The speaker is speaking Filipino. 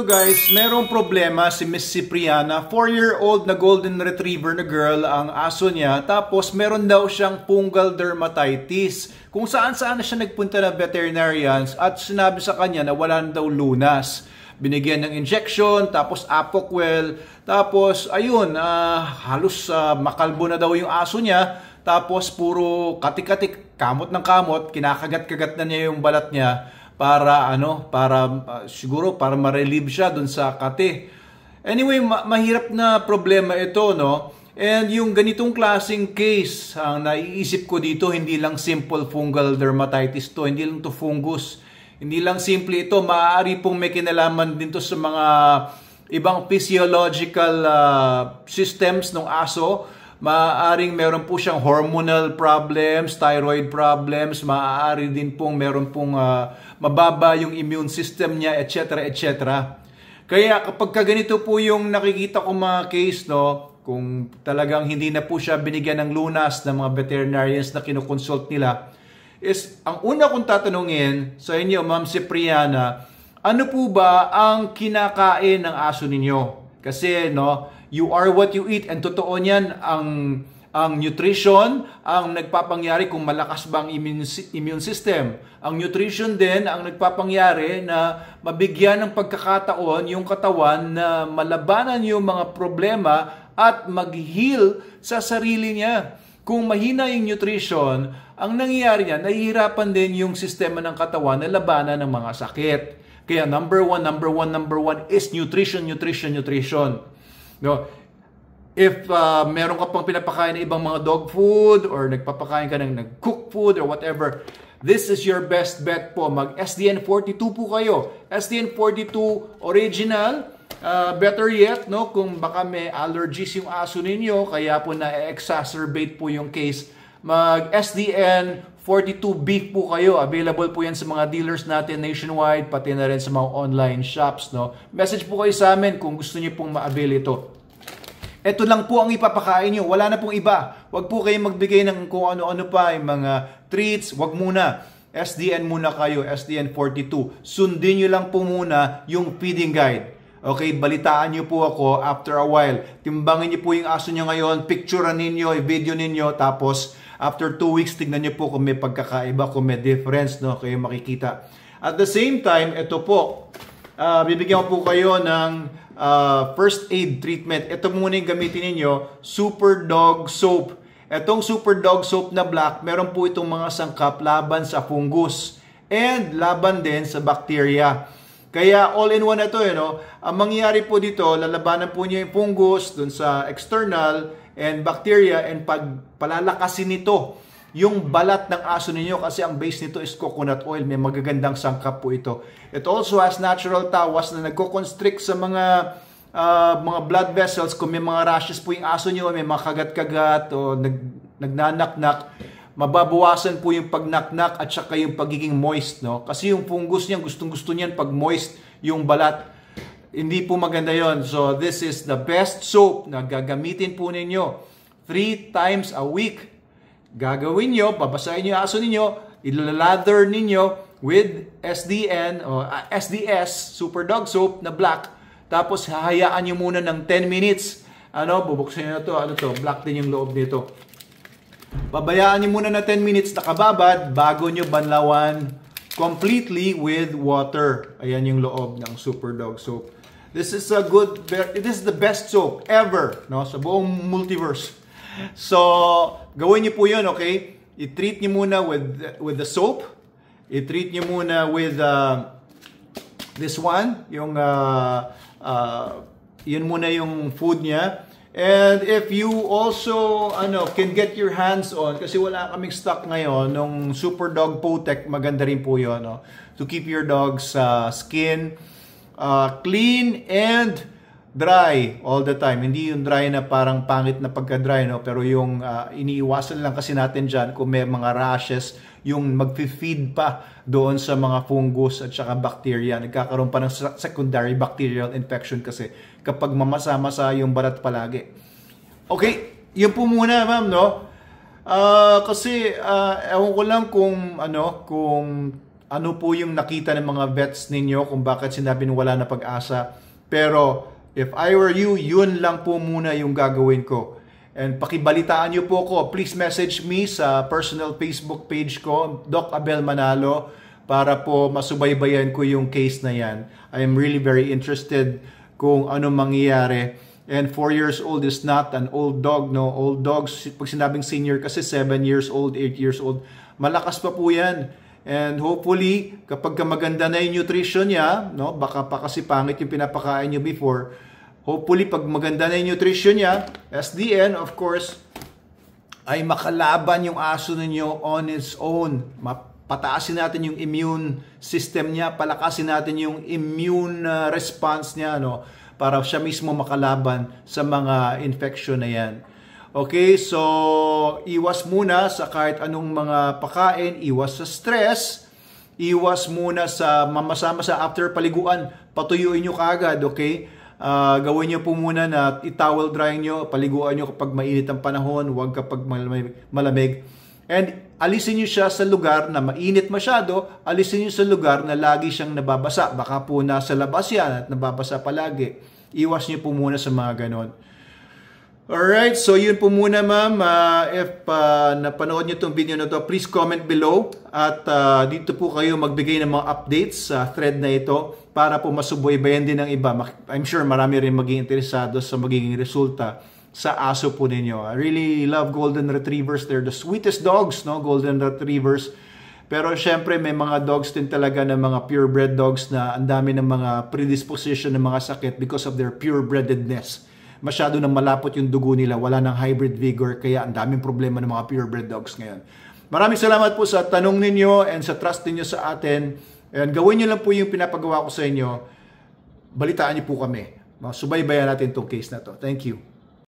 Guys, merong problema si Miss Cipriana, 4-year-old na golden retriever na girl ang aso niya, tapos meron daw siyang fungal dermatitis kung saan-saan na siya nagpunta ng veterinarians at sinabi sa kanya na wala na daw lunas. Binigyan ng injection, tapos Apoquel, tapos ayun, halos makalbo na daw yung aso niya, tapos puro katik-katik, kamot ng kamot, kinakagat-kagat na niya yung balat niya para siguro para ma-relieve siya dun sa kate. Anyway, mahirap na problema ito, no? And yung ganitong klaseng case, ang naiisip ko dito, hindi lang simple fungal dermatitis to, hindi lang to fungus. Hindi lang simple ito, maaari pong may kinalaman din to sa mga ibang physiological systems ng aso. Maaaring meron po siyang hormonal problems, thyroid problems, maaari din pong meron pong mababa yung immune system niya, etc. etc. Kaya kapag ganito po yung nakikita ko mga case, no, kung talagang hindi na po siya binigyan ng lunas ng mga veterinarians na kinoconsult nila, is ang una kong tatanungin sa inyo, Ma'am Cipriana, ano po ba ang kinakain ng aso ninyo? Kasi, no, you are what you eat, and totoo niyan, ang nutrition ang nagpapangyari kung malakas ba ang immune system. Ang nutrition din ang nagpapangyari na mabigyan ng pagkakataon yung katawan na malabanan yung mga problema at mag-heal sa sarili niya. Kung mahina yung nutrition, ang nangyayari niya, nahihirapan din yung sistema ng katawan na labanan ng mga sakit. Kaya number one is nutrition. No? If meron ka pang pinapakain na ibang mga dog food or nagpapakain ka ng nag-cook food or whatever, this is your best bet po. Mag-SDN42 po kayo. SDN42 original, better yet, no, kung baka may allergies yung aso ninyo, kaya po na-exacerbate po yung case, mag-SDN42 beef po kayo. Available po yan sa mga dealers natin nationwide, pati na rin sa mga online shops, no. Message po kayo sa amin kung gusto niyo pong ma-avail ito. Ito lang po ang ipapakain nyo. Wala na pong iba. Huwag po kayong magbigay ng kung ano-ano pa, yung mga treats. Huwag muna. SDN muna kayo, SDN42. Sundin nyo lang po muna yung feeding guide. Okay, balitaan nyo po ako after a while. Timbangin nyo po yung aso nyo ngayon, picturean ninyo, i-video ninyo, tapos after 2 weeks, tignan nyo po kung may pagkakaiba, kung may difference, no, kayo makikita. At the same time, ito po, bibigyan ko po kayo ng first aid treatment. Ito muna yung gamitin ninyo, Super Dog Soap. Itong Super Dog Soap na black, meron po itong mga sangkap laban sa fungus and laban din sa bacteria. Kaya all-in-one na ito, no? Ang mangyayari po dito, lalabanan po niyo yung fungus dun sa external and bacteria, and pag palalakasin nito yung balat ng aso ninyo, kasi ang base nito is coconut oil. May magagandang sangkap po ito. It also has natural tawas na nagko-constrict sa mga blood vessels. Kung may mga rashes po yung aso nyo, may mga kagat-kagat o nagnanaknak, mababawasan po yung pagnaknak at saka yung pagiging moist, no? Kasi yung fungus niyan, gustong-gusto niyan pag moist yung balat. Hindi po maganda yon. So this is the best soap na gagamitin po ninyo 3 times a week. Gagawin nyo, babasahin nyo yung aso ninyo, ilalather ninyo with SDN o SDS, Super Dog Soap na black. Tapos hahayaan nyo muna ng 10 minutes. Bubuksan nyo na to. Black din yung loob nito. Babayaan nyo muna na 10 minutes nakababad bago nyo banlawan completely with water. Ayan yung loob ng Super Dog Soap. This is the best soap ever, no, sa buong multiverse. So, gawin niyo po yun, okay? I-treat niyo muna with the soap. I-treat niyo muna with this one. Yun muna yung food niya. And if you also can get your hands on, kasi wala kaming stock ngayon, nung Super Dog Protect, maganda rin po yun, no? To keep your dog's skin clean and dry all the time. Hindi yung dry na parang pangit na pagka-dry, no? Pero yung iniiwasan lang kasi natin dyan kung may mga rashes, yung mag-feed pa doon sa mga fungus at saka bacteria. Nagkakaroon pa ng secondary bacterial infection kasi kapag mamasa-masa yung balat palagi. Okay, yun po muna, ma'am, no? Kasi ewan ko lang kung ano po yung nakita ng mga vets ninyo kung bakit sinabi nung wala na pag-asa. Pero if I were you, yun lang po muna yung gagawin ko. And pakibalitaan niyo po ko. Please message me sa personal Facebook page ko, Doc Abel Manalo, para po masubaybayan ko yung case na yan. I am really very interested kung ano mangyayari. And 4 years old is not an old dog, no? Old dogs, pag sinabing senior kasi 7 years old, 8 years old, malakas pa po yan. And hopefully, kapag maganda na yung nutrition niya, no? Baka pa kasi pangit yung pinapakain niyo before. Hopefully, pag maganda na yung nutrition niya, SDN, of course, ay makalaban yung aso ninyo on its own. Pataasin natin yung immune system niya, palakasin natin yung immune response niya, no? Para siya mismo makalaban sa mga infection na yan. Okay, so iwas muna sa kahit anong mga pagkain, iwas sa stress, iwas muna sa mamasa-masa after paliguan, patuyuin nyo kaagad, okay? Gawin nyo po muna na i-towel dry nyo, paliguan nyo kapag mainit ang panahon, huwag kapag malamig. And alisin nyo siya sa lugar na mainit masyado, alisin nyo sa lugar na lagi siyang nababasa. Baka po nasa labas yan at nababasa palagi. Iwas nyo po muna sa mga ganon. Alright, so yun po muna ma'am. If napanood nyo itong video na to, please comment below. At dito po kayo magbigay ng mga updates sa thread na ito para po masubaybayan din ng iba. I'm sure marami rin maging interesado sa magiging resulta sa aso po ninyo. I really love Golden Retrievers. They're the sweetest dogs, no? Golden Retrievers. Pero syempre may mga dogs din talaga na mga purebred dogs na ang dami ng mga predisposition ng mga sakit because of their purebrededness. Masyado nang malapot yung dugo nila, wala nang hybrid vigor, kaya ang daming problema ng mga purebred dogs ngayon. Maraming salamat po sa tanong ninyo and sa trust ninyo sa atin. And gawin nyo lang po yung pinapagawa ko sa inyo. Balitaan nyo po kami. Subaybayan natin itong case na to. Thank you.